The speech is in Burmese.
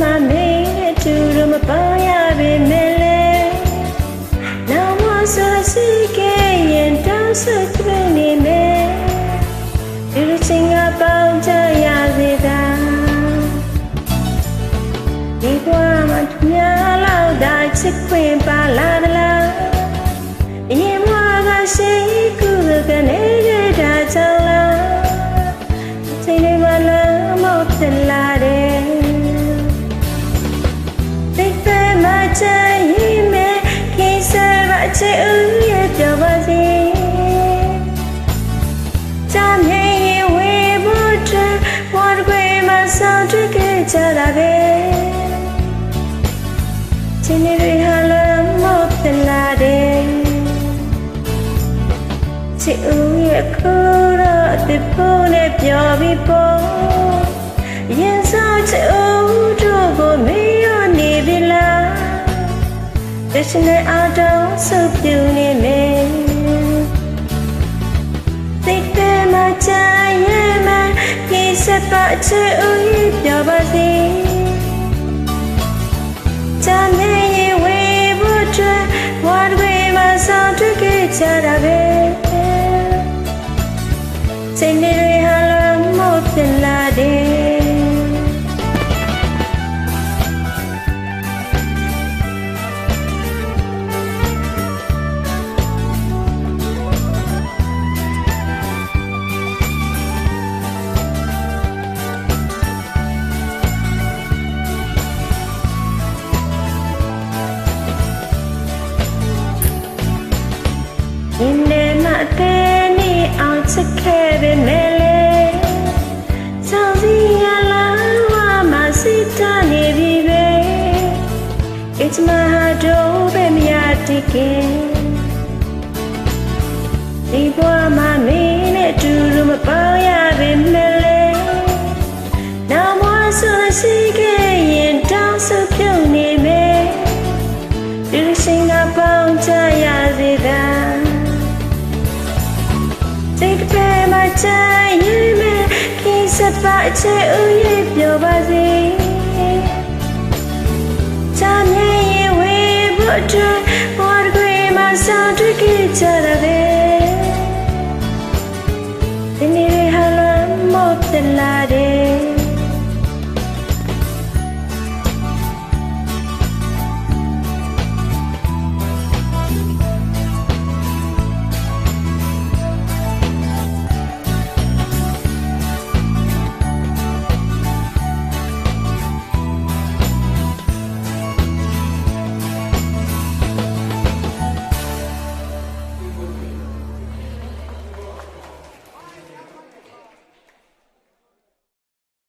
မှမင်းနဲ့တူတော့မပေါင်းရပေမဲ့လေနောက်မှဆိုစီခဲ့ရင်တောင်းဆိုပြနေမယ်ဒီလိုချင်းကပေါင်းကြရစေတာဒီဘဝမှာများလောက်သာချစ်ခွင့်ပါလာသလားအရင်ဘဝကရှိခုကနေခဲ့တာကြောင့်လားစိတ်လေးမလားမော့ဖြစ်လာတယ်စိတ်ပဲမချင်ရင်မဲ့ကိစ္စပါချစ်ဦးရဲ့ပြောပါစေချမ်းမြေရင်ဝေဖို့တဲ့ဘဝတွေမှာဆောင်တွေ့ခဲ့ကြတာပဲချင်းတွေဟာလည်းမော့ဖြစ်လာတယ်ချစ်ဦးရဲ့ခိုးတော့အစ်ဖို့နဲ့ပြောပြီးပေါ့ရင်စားချစ်ဦးတို့ကိုမေးရနေပြီလားတချင်တဲ့အားတော့ဆုပ်ပြူနေမယ်စိတ်ထဲမှာချင်ရဲ့မကိစ္စပါချစ်ဦးရဲ့ပြောပါစေချမ်းမြေရင်ဝေဖို့တဲ့ဘဝတွေမှာဆောင်တွေ့ခဲ့ကြတာပဲစိတ်တွေဟာလည်းမော့ဖြစ်လာတယ်ဒီနေ့မှအသေးနေအောင်ချစ်ခဲ့ပေမဲ့လေဆောင်းစီရလာဝါမစီတနေပြီပဲ It's my heart over me again ဒီဘဝမှာမင်းနဲ့တူလို့မပေါင်းရပေမဲ့လေနောက်မှဆိုစီခဲ့ရင်တောင်းဆိုပြုံးနေမယ်ဒီရှင်ကပေါင်းချရစေတာစိတ်ထဲမှာချင်ရင်မဲ့ကိစ္စပါချစ်ဦးရဲ့ပြောပါစေချမ်းမြေရင်ဝေဖို့အတွက်